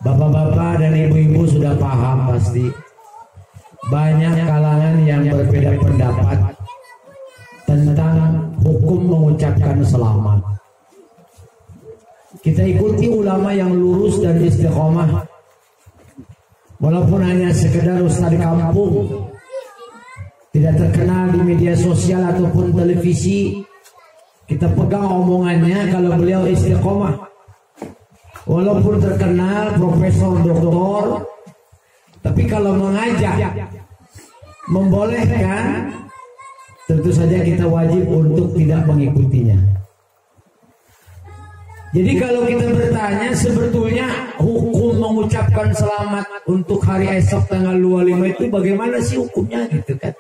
Bapak-bapak dan ibu-ibu sudah paham pasti. Banyak kalangan yang berbeda pendapat tentang hukum mengucapkan selamat. Kita ikuti ulama yang lurus dan istiqomah. Walaupun hanya sekedar ustaz kampung, tidak terkenal di media sosial ataupun televisi, kita pegang omongannya kalau beliau istiqomah. Walaupun terkenal profesor, doktor, tapi kalau mengajak, membolehkan, tentu saja kita wajib untuk tidak mengikutinya. Jadi kalau kita bertanya sebetulnya hukum mengucapkan selamat untuk hari esok tanggal 25 itu bagaimana sih hukumnya gitu kan?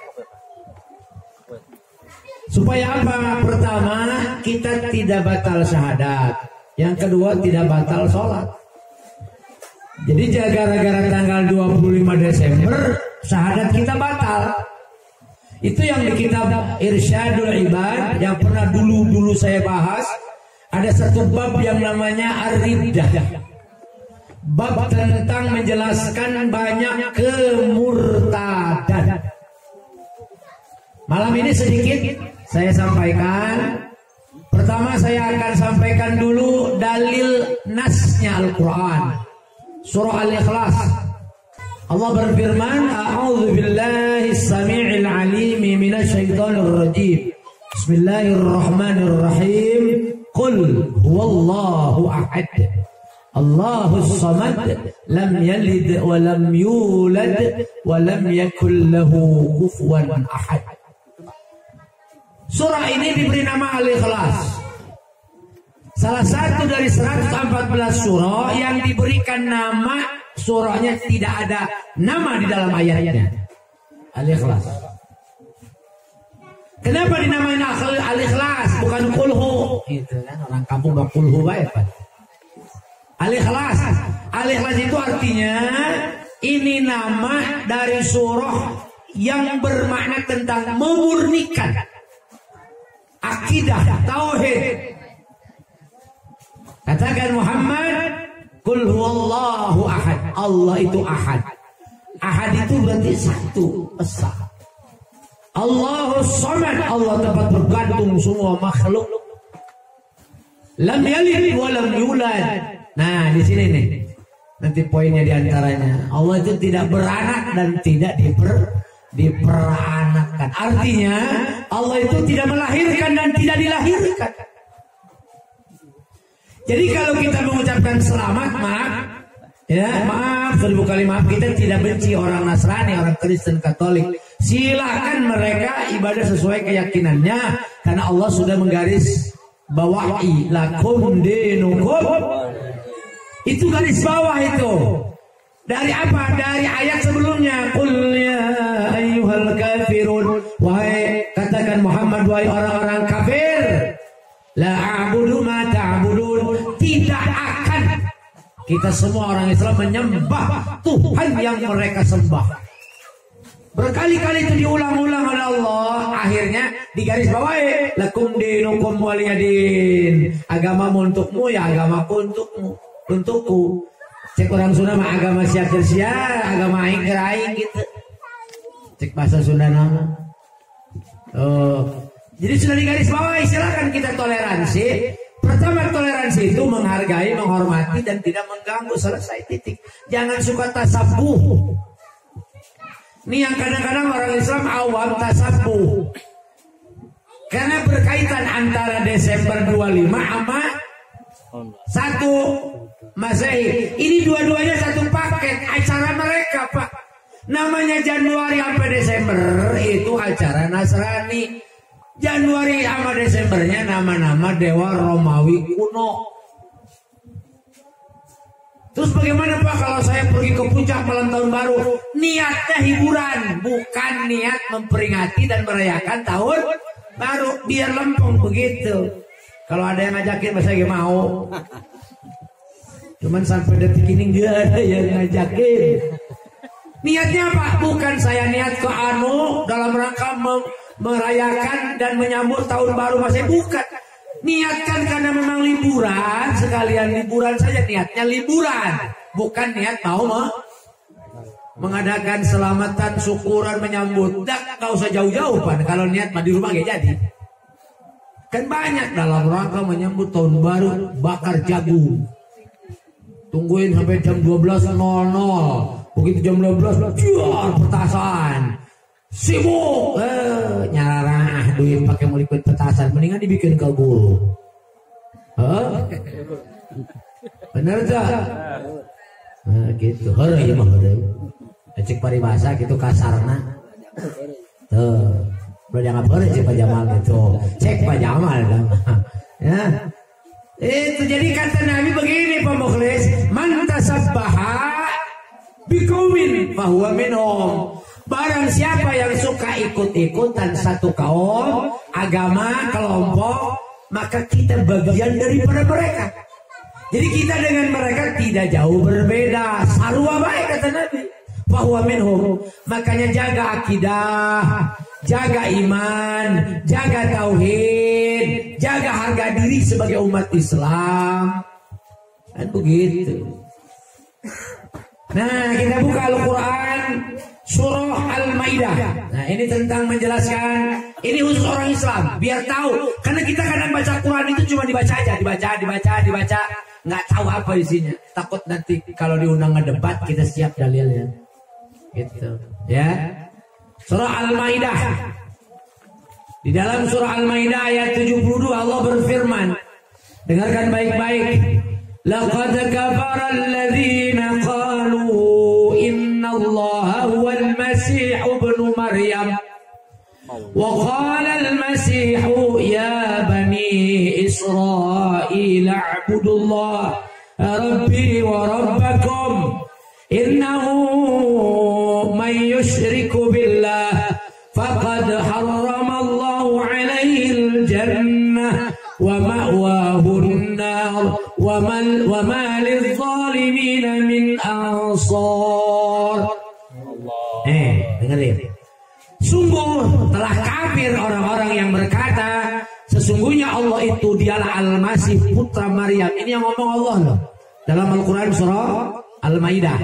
Supaya apa? Pertama, kita tidak batal syahadat. Yang kedua, tidak batal sholat. Jadi gara-gara tanggal 25 Desember syahadat kita batal. Itu yang di kitab Irsyadul Ibad yang pernah dulu saya bahas. Ada satu bab yang namanya Ar-Riddah. Bab tentang menjelaskan banyak kemurtadan. Malam ini sedikit saya sampaikan. Pertama saya akan sampaikan dulu dalil nasnya Al-Quran. Surah Al-Ikhlas. Allah berfirman, A'udzu billahi as-sami'il 'alimi minasyaitonir rajim. Bismillahirrahmanirrahim. Qul huwallahu ahad. Allahus samad, lam yalid wa lam yulad wa lam yakul lahu kufuwan ahad. Surah ini diberi nama Al-Ikhlas. Salah satu dari 114 surah yang diberikan nama, surahnya tidak ada nama di dalam ayatnya. Al-Ikhlas. Kenapa dinamain Al-Ikhlas bukan Kulhu? Itu kan orang kampung bak Kulhu baik Pak. Al-Ikhlas. Al-Ikhlas itu artinya ini nama dari surah yang bermakna tentang memurnikan akidah tauhid. Katakan Muhammad, Qul huwallahu ahad. Allah itu ahad. Ahad itu berarti satu, esa. Allahus samad, Allah tempat bergantung semua makhluk. Lam yalid wa lam yulad. Nah, di sini nih. Nanti poinnya di antaranya. Allah itu tidak beranak dan tidak diperanakkan. Artinya Allah itu tidak melahirkan dan tidak dilahirkan. Jadi kalau kita mengucapkan selamat, maaf, seribu kali maaf, kita tidak benci orang Nasrani, orang Kristen, Katolik. Silakan mereka ibadah sesuai keyakinannya, karena Allah sudah menggaris bawahi lakum dinukum. Itu garis bawah itu. Dari apa? Dari ayat sebelumnya. Qul ya ayyuhal kafirun. Wahai, katakan Muhammad, wahai orang-orang kafir. La a'budu ma ta'budun. Tidak akan kita semua orang Islam menyembah Tuhan yang mereka sembah. Berkali-kali itu diulang-ulang oleh Allah. Akhirnya digaris bawahi lakum dinukum waliyadin. Agamamu untukmu, ya agamaku untukku. Cek orang Sunda mah agama sia-sia, agama aing aing gitu. Cek bahasa Sunda nama. Jadi sudah digaris bawahi, silakan kita toleransi. Pertama, toleransi itu menghargai, menghormati dan tidak mengganggu, selesai, titik. Jangan suka tasabuh. Ini yang kadang-kadang orang Islam awam tasabuh. Karena berkaitan antara Desember 25 sama 1 Masehi. Ini dua-duanya satu paket acara mereka, Pak. Namanya Januari sampai Desember itu acara Nasrani. Januari sama Desembernya nama-nama dewa Romawi kuno. Terus bagaimana Pak kalau saya pergi ke puncak malam tahun baru? Niatnya hiburan, bukan niat memperingati dan merayakan tahun baru. Biar lempeng begitu. Kalau ada yang ngajakin saya mau. Cuman sampai detik ini nggak ada yang ngajakin. Niatnya apa? Bukan saya niat ke dalam rangka merayakan dan menyambut tahun baru Masehi, bukan. Niatkan karena memang liburan, sekalian liburan saja, niatnya liburan. bukan niat mau mengadakan selamatan, syukuran, menyambut. Nggak usah jauh-jauh Pan. Kalau niat mah di rumah gak jadi. Kan banyak dalam rangka menyambut tahun baru bakar jagung. Tungguin sampai jam 12.00. Begitu jam 12 jual petasan. Sibuk nyararah duit pakai mau ikut petasan, mendingan dibikin ke guru. Bener tak? Nah, gitu. Heureuy ya mah heureuy. Cek paribasa gitu kasarna. Tuh. Udah jangan boleh cek Pak Jamal gitu. Cek Pak Jamal dah. Ya. Itu jadi kata Nabi begini Pak Mukhlis, man tasabbaha biqaumin fahuwa minhum. Barang siapa yang suka ikut-ikutan satu kaum, agama, kelompok, maka kita bagian daripada mereka. Jadi kita dengan mereka tidak jauh berbeda. Sarua baik kata Nabi. Fahuwa minhum. Makanya jaga akidah, jaga iman, jaga tauhid, jaga harga diri sebagai umat Islam. Kan begitu. Nah, kita buka Al-Quran Surah Al-Maidah. Nah, ini tentang menjelaskan, ini khusus orang Islam, biar tahu. Karena kita kadang baca Quran itu cuma dibaca aja, dibaca, nggak tahu apa isinya. Takut nanti kalau diundang ngedebat kita siap dalilnya. Gitu, ya. Surah Al-Maidah. Di dalam Surah Al-Maidah ayat 72 Allah berfirman. Dengarkan baik-baik. Laqad kafara alladhina qalu inna Allaha huwal Masih ibnu Maryam. Wa qala al-Masih ya bani Israil a'budullaha rabbi wa rabbakum. Innahu man yushriku billah faqad harramallahu alaihi al-jannah wa ma'wahu an-nar wa ma lil-zalimin min ansar. Dengerin. Sungguh telah kafir orang-orang yang berkata sesungguhnya Allah itu dialah Al-Masih putra Maryam. Ini yang ngomong Allah loh. Dalam Al-Quran surah Al-Maidah.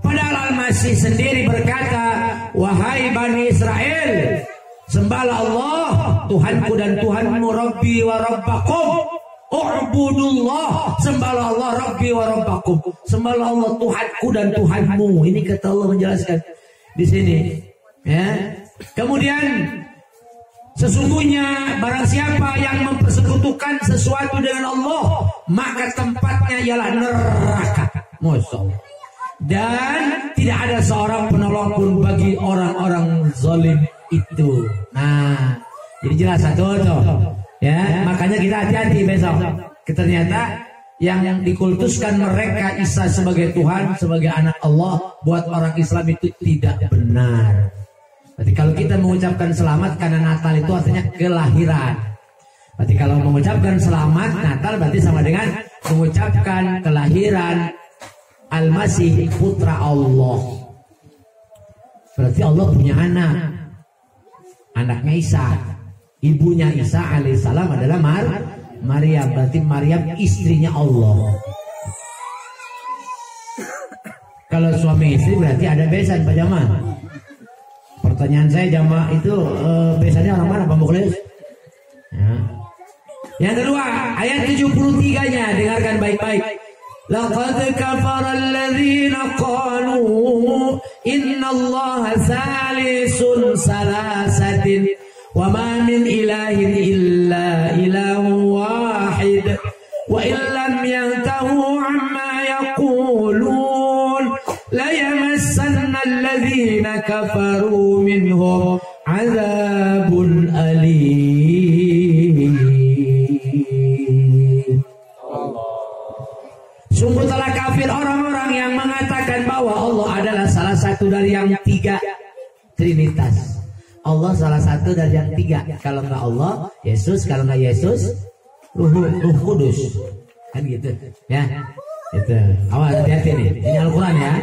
Padahal Al-Masih sendiri berkata, wahai Bani Israel, sembahlah Allah, Tuhanku dan Tuhanmu, Rabbi wa Rabbakum. U'budullah, sembahlah Allah, Rabbi wa Rabbakum. Sembahlah Allah, Tuhanku dan Tuhanmu. Ini kata Allah menjelaskan di sini. Ya. Kemudian, sesungguhnya barang siapa yang mempersekutukan sesuatu dengan Allah, maka tempatnya ialah neraka. Masya Allah. Dan tidak ada seorang penolong pun bagi orang-orang zalim itu. Nah, jadi jelas satu tuh. Ya, makanya kita hati-hati besok. Ternyata yang dikultuskan mereka Isa sebagai Tuhan, sebagai anak Allah, buat orang Islam itu tidak benar. Berarti kalau kita mengucapkan selamat karena Natal itu artinya kelahiran. Berarti kalau mengucapkan selamat Natal berarti sama dengan mengucapkan kelahiran Al-Masih putra Allah. Berarti Allah punya anak. Anaknya Isa. Ibunya Isa alaihissalam adalah Maryam. Berarti Maryam istrinya Allah. Kalau suami istri berarti ada besan Pak Jamal. Pertanyaan saya jamaah itu besannya orang mana Pak Mukhlis? Ya. Yang kedua ayat 73-nya dengarkan baik-baik. Laqad kafara alladhina qalu inna Allaha salisun salasatin wa ma min ilahin illa ilahun wahid wa illam yantahu amma yaqulun la yamassanna alladhina kafaru minhum azabun alim. Sungguh telah kafir orang-orang yang mengatakan bahwa Allah adalah salah satu dari yang tiga Trinitas. Allah salah satu dari yang tiga. Kalau enggak Allah, Yesus. Kalau enggak Yesus, Ruh Kudus. Kan gitu. Ya. Itu. Awas hati-hati nih. Ini Al-Quran ya.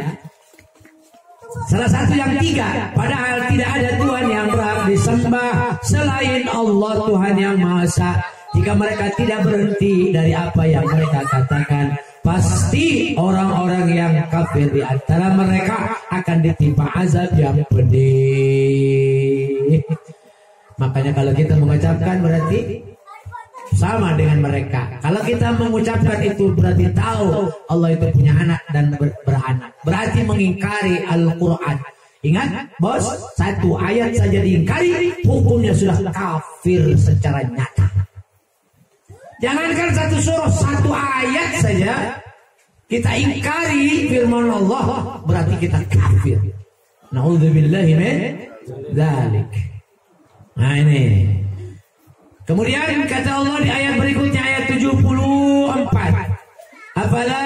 Salah satu yang tiga. Padahal tidak ada Tuhan yang berhak disembah selain Allah Tuhan yang Maha Esa. Jika mereka tidak berhenti dari apa yang mereka katakan, pasti orang-orang yang kafir di antara mereka akan ditimpa azab yang pedih. Makanya kalau kita mengucapkan berarti sama dengan mereka. Kalau kita mengucapkan itu berarti tahu Allah itu punya anak dan beranak. Berarti mengingkari Al-Quran. Ingat bos, satu ayat saja diingkari, hukumnya sudah kafir secara nyata. Jangankan satu surah, satu ayat saja kita ingkari firman Allah, berarti kita kafir. Na'udzubillahi min dzalik. Nah ini. Kemudian kata Allah di ayat berikutnya, ayat 74. Afala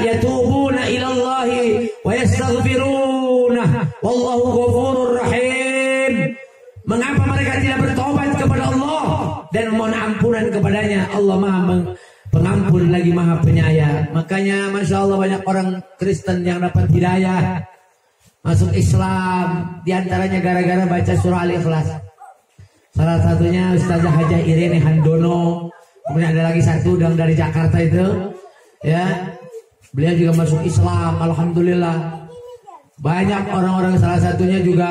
yatubuna ilallahi wa yastaghfiruna wallahu ghafurur rahim. Mengapa mereka tidak bertobat kepada Allah dan mohon ampunan kepadanya? Allah Maha Pengampun lagi Maha Penyayang. Makanya Masya Allah banyak orang Kristen yang dapat hidayah masuk Islam, diantaranya gara-gara baca surah Al-Ikhlas. Salah satunya Ustazah Hajah Irene Handono. Kemudian ada lagi satu dari Jakarta itu, ya, beliau juga masuk Islam, alhamdulillah. Banyak orang-orang, salah satunya juga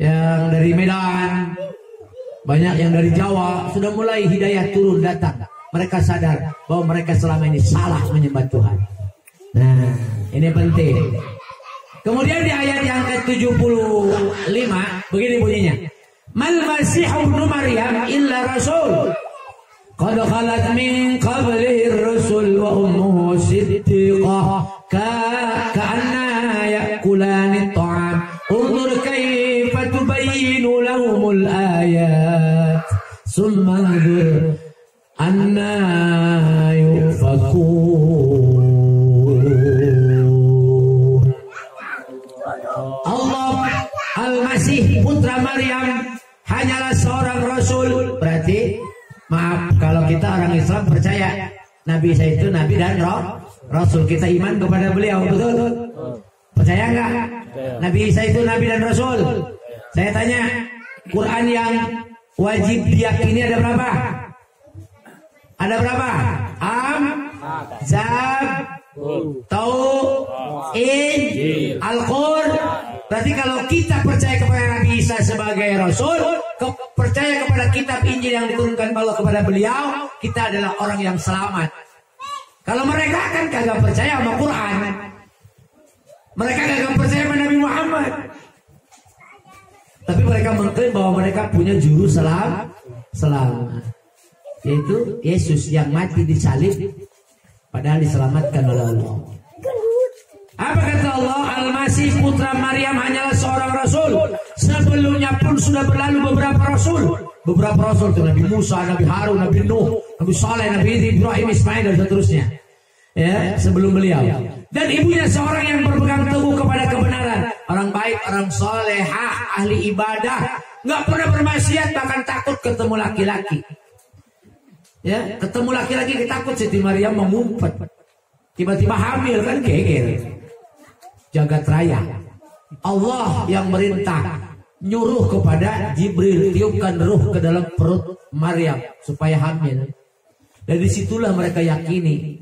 yang dari Medan, banyak yang dari Jawa, sudah mulai hidayah turun datang. Mereka sadar bahwa mereka selama ini salah menyembah Tuhan. Nah, ini penting. Kemudian di ayat yang ke-75 begini bunyinya. Mal Masihu ibnu Maryam illa rasul qad khalat min qablihi ar-rusul wa ummuhu siddiqah ka'anna ya'kulani at-ta'am unzur kayfa tubayyinu lahumul ayat summa anzur anna yufakun. Allah Al-Masih putra Maryam hanyalah seorang rasul. Berarti maaf kalau kita orang Islam percaya Nabi Isa itu Nabi dan Rasul, kita iman kepada beliau, betul? Percaya enggak? Nabi Isa itu Nabi dan Rasul. Saya tanya, Quran yang wajib diyakini ada berapa? Ada berapa? Am, Zab, Tauh, Al-Qur. Berarti kalau kita percaya kepada Nabi Isa sebagai Rasul, percaya kepada kitab Injil yang diturunkan Allah kepada beliau, kita adalah orang yang selamat. Kalau mereka kan kagak percaya sama Quran, mereka kagak percaya sama Nabi Muhammad, tapi mereka mengklaim bahwa mereka punya juru selamat, yaitu Yesus yang mati disalib, padahal diselamatkan oleh Allah. Apa kata Allah? Al-Masih putra Maryam hanyalah seorang rasul. Sebelumnya pun sudah berlalu beberapa rasul. Beberapa rasul itu Nabi Musa, Nabi Harun, Nabi Nuh, Nabi Saleh, Nabi Ibrahim, Ismail dan seterusnya. Ya, sebelum beliau. Dan ibunya seorang yang berpegang teguh kepada kebenaran, orang baik, orang solehah, ahli ibadah, nggak pernah bermaksiat, bahkan takut ketemu laki-laki. Ya, ketemu laki-laki takut. Siti Maryam mengumpet, tiba-tiba hamil, kan geger. Jagat raya. Allah yang merintah, nyuruh kepada Jibril, tiupkan ruh ke dalam perut Maryam supaya hamil. Dan disitulah mereka yakini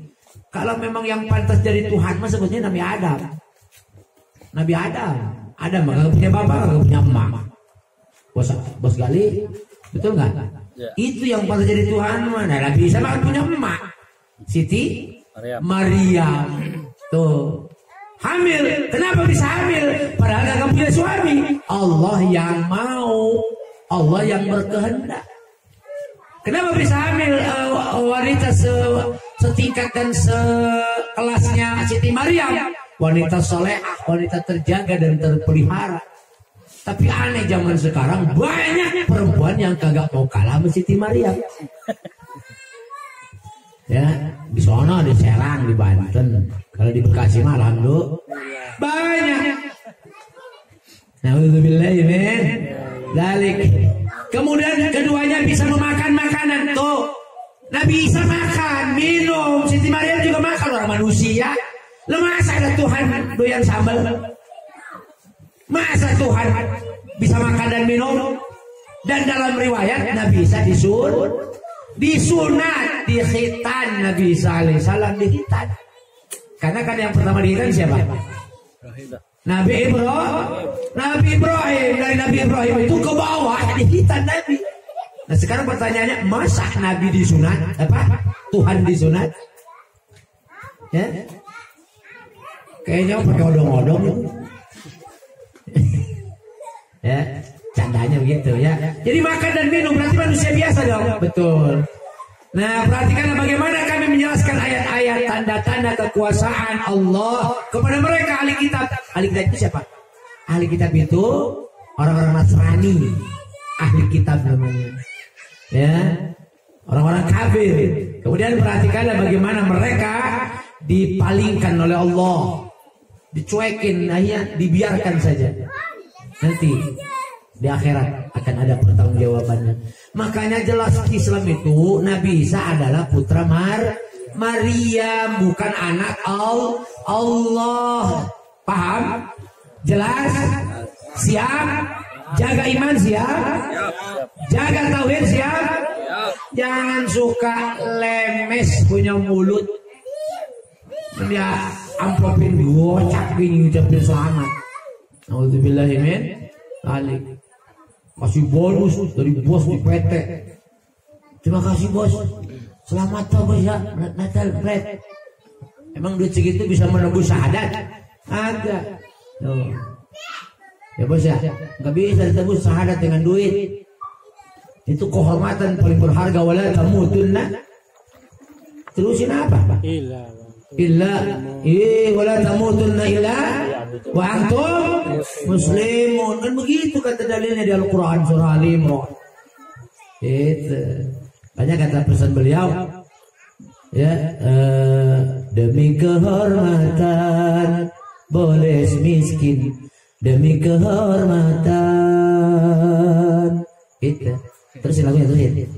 kalau memang yang pantas jadi Tuhan mah sebetulnya Nabi Adam. Nabi Adam nggak punya bapak, nggak punya emak. Bos Gali, betul nggak? Ya. Itu yang pantas jadi Tuhan mah. Nah, Nabi Isa mah punya emak, Siti Maryam. Tuh. Hamil, kenapa bisa hamil? Padahal gak punya suami. Allah yang mau, Allah yang berkehendak. Kenapa bisa hamil wanita setingkat dan sekelasnya Siti Maryam? Wanita solehah, wanita terjaga dan terpelihara. Tapi aneh zaman sekarang banyak perempuan yang kagak mau kalah sama Siti Maryam. Ya, di sana, di Serang, di Banten. Kalau di Bekasi mah alhamdulillah banyak. Nauzubillahi min dzalik. Kemudian keduanya bisa memakan makanan. Tuh, Nabi Isa makan, minum, Siti Maryam juga makan, orang manusia. Lu masa ada Tuhan doyan sambal? Masa Tuhan bisa makan dan minum? Dan dalam riwayat Nabi Isa disuruh disunat, dikhitan Nabi Isa alaihissalam dikhitan. Karena kan yang pertama dikhitan siapa? Nabi Ibrahim. Dari Nabi Ibrahim itu ke bawah dikhitan Nabi. Nah sekarang pertanyaannya, masa Nabi disunat? Apa? Tuhan disunat? Ya? Kayaknya pakai odong-odong. Ya, candanya begitu ya. Jadi makan dan minum berarti manusia biasa dong. Betul. Nah, perhatikanlah bagaimana kami menjelaskan ayat-ayat tanda-tanda kekuasaan Allah kepada mereka ahli kitab. Ahli kitab itu siapa? Ahli kitab itu orang-orang Nasrani. Ahli kitab namanya. Ya. Orang-orang kafir. Kemudian perhatikanlah bagaimana mereka dipalingkan oleh Allah. Dicuekin, akhirnya dibiarkan saja. Nanti di akhirat akan ada pertanggungjawabannya. Makanya jelas Islam itu Nabi Isa adalah putra Maryam, bukan anak Allah. Paham? Jelas? Siap? Jaga iman siap? Jaga tauhid siap? Jangan suka lemes punya mulut. Dia amplopin gocak gini ucapin selamat. Alhamdulillah min alik. Kasih bonus dari bos di PT. Terima kasih bos. Selamat toh bos ya. Natal bread. Emang duit segitu bisa menembus syahadat? Ada. Tuh. Ya bos ya. Nggak bisa ditembus syahadat dengan duit. Itu kehormatan paling berharga. Wala tamutunna. Terusin apa? Wala tamutunna illa wa antum muslimun. Kan begitu kata dalilnya di Al-Quran surah Al-Imran. Itu banyak kata pesan beliau ya, demi kehormatan boleh miskin, demi kehormatan itu. Terus lagunya terusin.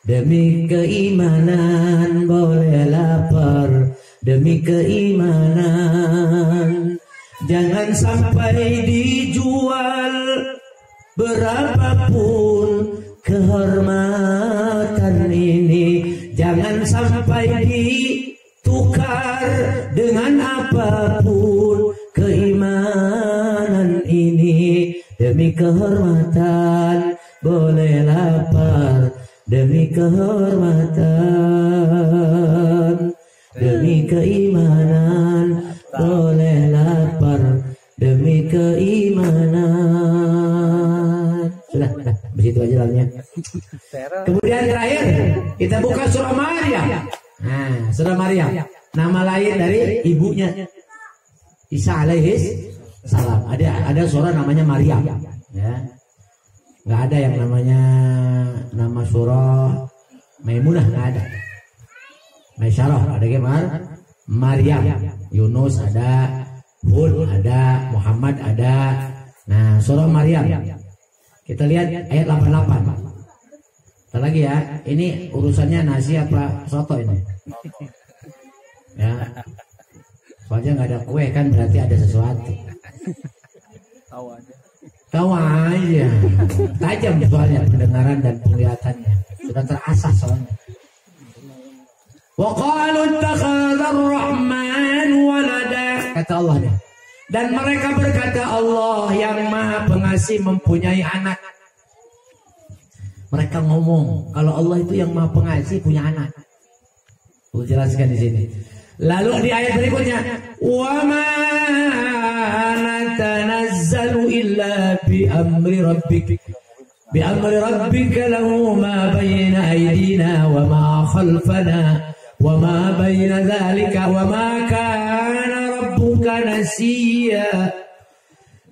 Demi keimanan boleh lapar, demi keimanan jangan sampai dijual berapapun kehormatan ini, jangan sampai ditukar dengan apapun keimanan ini. Demi kehormatan boleh lapar, demi kehormatan, demi keimanan boleh lapar, demi keimanan. Sudah, begitu aja lagunya. Kemudian terakhir kita buka surah Maryam. Nah, surah Maryam, nama lain dari ibunya Isa alaihis salam. Ada surah namanya Maryam. Ya. Nggak ada yang namanya nama surah Maimunah, nggak ada. Maisyarah ada gimana? Maryam, Yunus ada, Hud ada, Muhammad ada. Nah, surah Maryam. Kita lihat ayat 88. Kita lagi ya. Ini urusannya nasi apa soto ini? Ya. Soalnya nggak ada kue kan berarti ada sesuatu. Tahu aja. Tajam soalnya pendengaran dan penglihatannya. Sudah terasah soalnya. Wa qalu ittakhadha ar-rahman walada. Kata Allah deh. Dan mereka berkata Allah yang Maha Pengasih mempunyai anak. Mereka ngomong kalau Allah itu yang Maha Pengasih punya anak. Aku jelaskan di sini. Lalu di ayat berikutnya, wa ma natanazzalu illa bi amri rabbik. Bi amri rabbika lahu ma bayna aydina wa ma khalfana wa ma bayna dzalika wa ma kana rabbuka nasiya.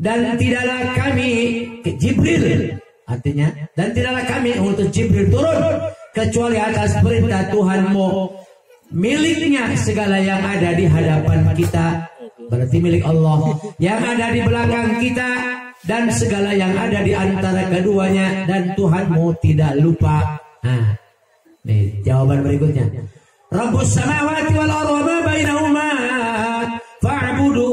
Dan tidaklah kami Jibril, artinya dan tidaklah kami untuk Jibril turun kecuali atas perintah Tuhanmu. Miliknya segala yang ada di hadapan kita, berarti milik Allah, yang ada di belakang kita dan segala yang ada di antara keduanya, dan Tuhanmu tidak lupa. Nah, nih jawaban berikutnya. Rabbus samawati wal ardi wa ma bainahuma fa'budu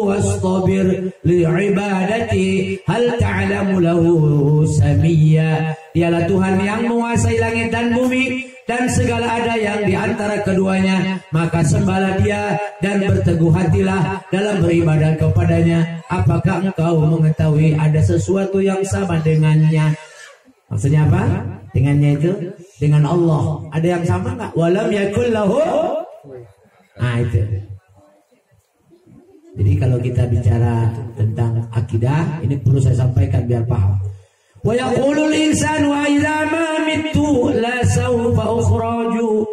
wastabir li'ibadati hal ta'lamu lahu samiyya. Dialah Tuhan yang menguasai langit dan bumi dan segala ada yang di antara keduanya, maka sembahlah dia dan berteguh hatilah dalam beribadah kepadanya. Apakah engkau mengetahui ada sesuatu yang sama dengannya? Maksudnya apa? Dengannya itu dengan Allah. Ada yang sama nggak? Walam yakul lahu. Nah itu. Jadi kalau kita bicara tentang akidah, ini perlu saya sampaikan biar paham. Wa yaqulul insanu wa idza ma mittu la sawfa ukhraju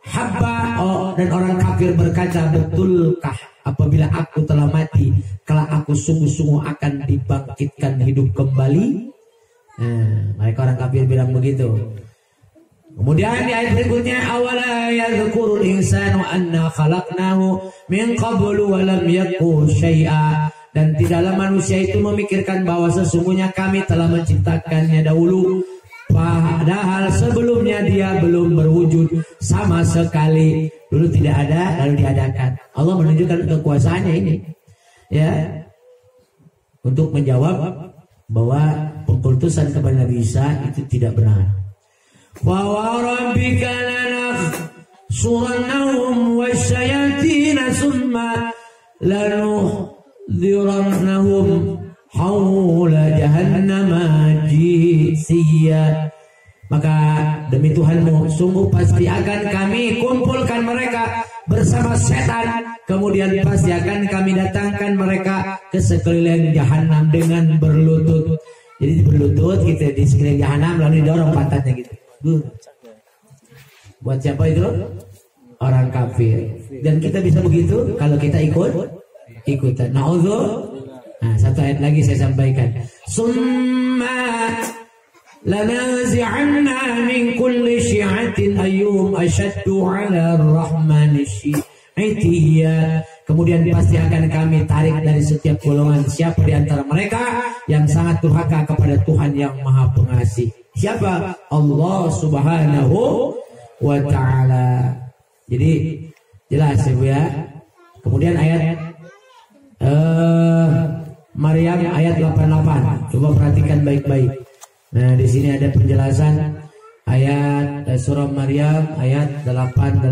habba. Dan orang kafir berkata, betulkah apabila aku telah mati, kelak aku sungguh-sungguh akan dibangkitkan hidup kembali? Mereka orang kafir bilang begitu. Kemudian di ayat berikutnya, awala yadhkurul insanu anna khalaqnahu min qablu wa lam yakun syai'a. Dan tidaklah manusia itu memikirkan bahwa sesungguhnya kami telah menciptakannya dahulu, padahal sebelumnya dia belum berwujud sama sekali. Dulu tidak ada, lalu diadakan. Allah menunjukkan kekuasaannya ini, ya, untuk menjawab bahwa pengkultusan kepada Nabi Isa itu tidak benar. Wa rabbika lanahsurannahum wasyayatina summa lanuhdhirannahum haula jahannama jisiya. Maka demi Tuhanmu, sungguh pasti akan kami kumpulkan mereka bersama setan, kemudian pasti akan kami datangkan mereka ke sekeliling jahanam dengan berlutut. Jadi berlutut gitu di sekeliling jahanam, lalu didorong pantatnya gitu. Buat siapa itu? Orang kafir. Dan kita bisa begitu kalau kita ikutan. Na'udzu. Nah, satu ayat lagi saya sampaikan. Summa lanazi'anna min kulli syi'atin ayyuhum ashaddu 'ala ar-rahmani syi'atiyya. Kemudian pasti akan kami tarik dari setiap golongan siapa di antara mereka yang sangat durhaka kepada Tuhan yang Maha Pengasih. Siapa? Allah Subhanahu wa ta'ala. Jadi jelas ya. Kemudian ayat Maryam ayat 88. Coba perhatikan baik-baik. Nah, di sini ada penjelasan ayat surah Maryam ayat 88.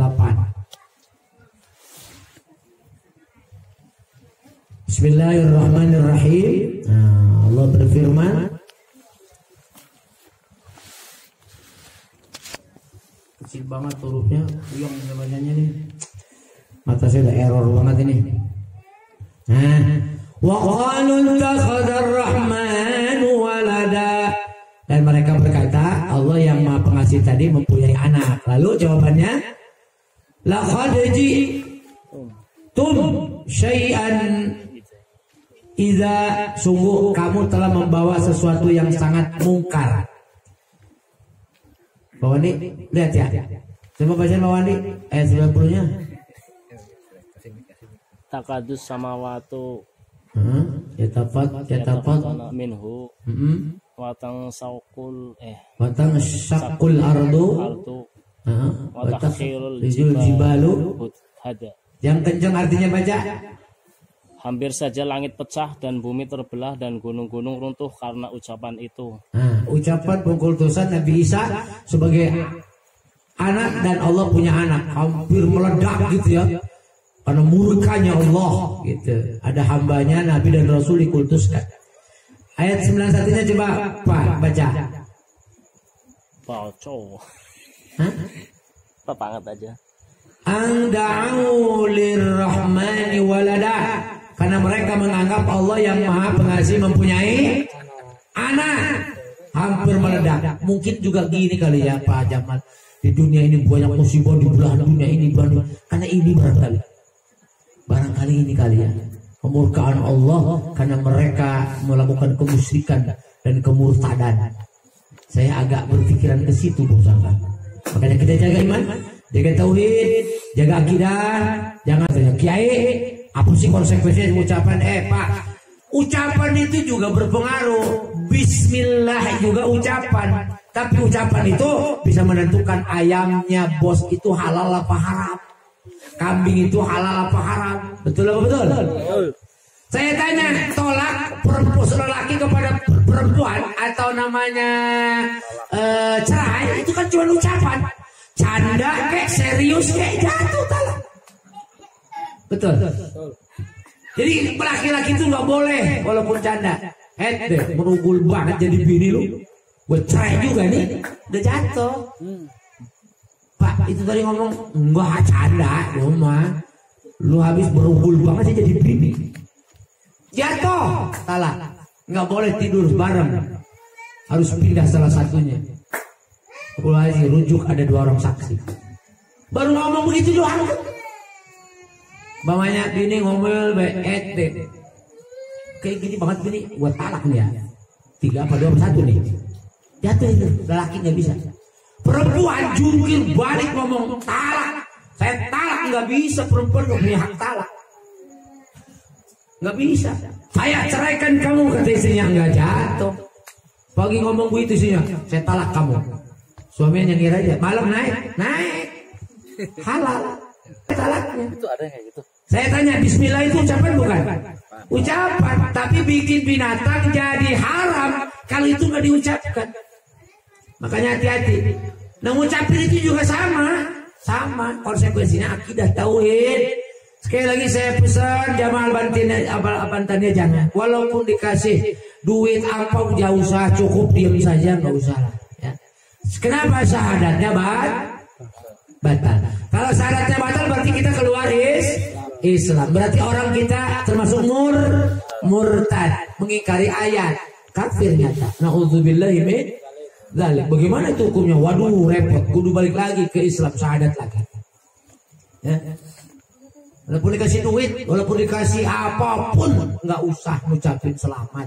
Bismillahirrahmanirrahim. Nah, Allah berfirman, kecil banget hurufnya, yang bacanya nih. Mata saya udah error banget ini. Nah, wa qalu ittakhadar rahmanu walada. Dan mereka berkata, Allah yang Maha Pengasih tadi mempunyai anak. Lalu jawabannya, laqad ji'tum syai'an idza, sungguh kamu telah membawa sesuatu yang sangat mungkar. Pak Wandi, lihat ya. Coba baca Pak Wandi ayat 90-nya. Takadus samawatu yatafat minhu watang sakul ardu watakhirul jibalu. Hada. Yang kencang artinya baca. Hampir saja langit pecah dan bumi terbelah dan gunung-gunung runtuh karena ucapan itu. Nah, ucapan pengkultusan Nabi Isa sebagai anak dan Allah punya anak hampir meledak gitu ya. Karena murkanya Allah gitu. Ada hambanya Nabi dan Rasul dikultuskan. Ayat 91-nya coba Pak baca. Baca. Apa banget aja. Anda'u lirrahmani walada. Karena mereka menganggap Allah yang Maha Pengasih mempunyai anak. Hampir meledak. Mungkin juga gini kali ya Pak Jamal. Di dunia ini banyak musibah, di belahan dunia ini banyak. Karena ini barangkali ini kali ya. Kemurkaan Allah karena mereka melakukan kemusyrikan dan kemurtadan. Saya agak berpikiran ke situ bosankan. Makanya kita jaga iman, jaga tauhid, jaga akidah, jangan tanya kiai. Apa sih konsekuensinya ucapan? Pak, ucapan itu juga berpengaruh. Bismillah juga ucapan. Tapi ucapan itu bisa menentukan ayamnya bos itu halal apa haram. Kambing itu halal apa haram. Betul apa betul? Saya tanya, tolak lelaki kepada perempuan atau namanya cerai itu kan cuma ucapan. canda kayak serius kayak jatuh talak. Betul. Jadi laki-laki itu nggak boleh walaupun canda. Deh, merugul banget jadi bini lu. Gue cerai juga nih, udah jatuh. Pak, itu tadi ngomong enggak canda, mah. Lu habis berugul banget sih jadi bini. Jatuh, talak. Nggak boleh tidur bareng. Harus pindah salah satunya. Mulai rujuk ada 2 orang saksi. Baru ngomong begitu doang. Bapaknya bini ngomel deh. Kayak gini banget bini, gua talak nih ya. 3 apa 2 apa 1 nih. Jatuh itu, lelaki nggak bisa. Perempuan jungkir balik ngomong talak. Saya talak, nggak bisa, perempuan nggak punya hak talak. Nggak bisa. Saya ceraikan kamu, kata istrinya. Nggak jatuh. Pagi ngomong begitu istrinya, saya talak kamu. Suaminya nyengir aja, malam naik. Halal. Talaknya. Itu ada kayak gitu. Saya tanya, bismillah itu ucapan bukan? Ucapan, tapi bikin binatang jadi haram kalau itu nggak diucapkan. Makanya hati-hati. Nah, ngucapin itu juga sama konsekuensinya akidah tauhid. Sekali lagi saya pesan jamaah Al-Bantaniyah jangan. Walaupun dikasih duit apa nggak usah, cukup diam saja, nggak usah lah. Ya. Kenapa syahadatnya batal? Kalau syahadatnya batal berarti kita keluar Islam. Berarti orang kita termasuk murtad, mengingkari ayat, kafir nyata. Nauzubillahi min dzalik. Bagaimana itu hukumnya? Waduh, repot. Kudu balik lagi ke Islam, syahadat lagi. Ya. Walaupun dikasih duit, walaupun dikasih apapun, nggak usah ngucapin selamat.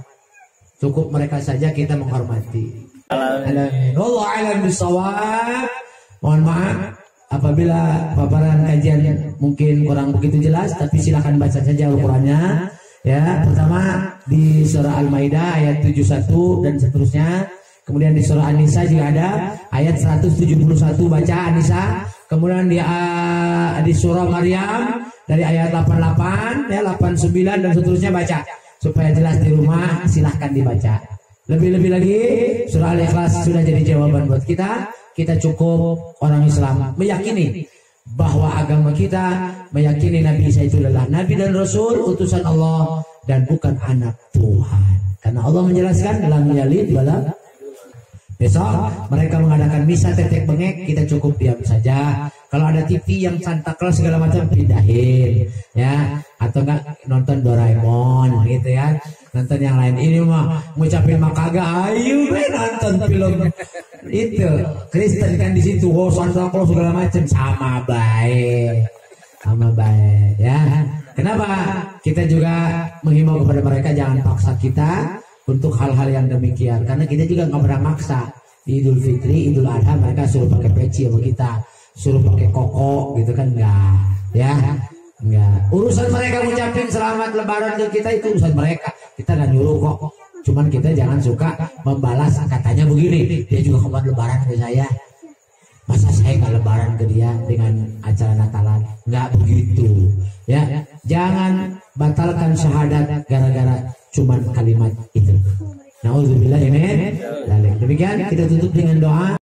Cukup mereka saja kita menghormati. Wallahu a'lam bishawab. Mohon maaf apabila paparan kajian mungkin kurang begitu jelas, tapi silakan baca saja Al-Qur'annya. Ya, pertama di surah Al-Maidah ayat 71 dan seterusnya. Kemudian di surah An-Nisa juga ada ayat 171, baca An-Nisa. Kemudian di surah Maryam dari ayat 88 ya 89 dan seterusnya baca supaya jelas di rumah, silahkan dibaca. Lebih-lebih lagi surah Al-Ikhlas sudah jadi jawaban buat kita. Kita cukup orang Islam meyakini bahwa agama kita meyakini Nabi Isa itu adalah Nabi dan Rasul utusan Allah dan bukan anak Tuhan. Karena Allah menjelaskan dalam yalid wala. Besok mereka mengadakan misa tetek bengek, kita cukup diam saja. Kalau ada TV yang Santa Claus segala macam pindahin, ya. Atau enggak nonton Doraemon gitu ya. Nonton yang lain. Ini mah ngucapin kagak, ayo nonton film itu. Kristen kan di situ, oh Santa Claus segala macam, sama baik ya. Kenapa? Kita juga menghimbau kepada mereka jangan paksa kita untuk hal-hal yang demikian, karena kita juga nggak pernah maksa. Di Idul Fitri, Idul Adha mereka suruh pakai peci sama kita, suruh pakai koko gitu kan, enggak ya, enggak. Urusan mereka ngucapin selamat Lebaran ke kita itu urusan mereka, kita nggak nyuruh kok. Cuman kita jangan suka membalas, katanya begini, dia juga kemarin Lebaran ke saya, masa saya nggak Lebaran ke dia dengan acara Natalan, nggak begitu ya. Jangan batalkan syahadat gara-gara cuman kalimat itu. Nauzubillah min dzalik. Demikian kita tutup dengan doa.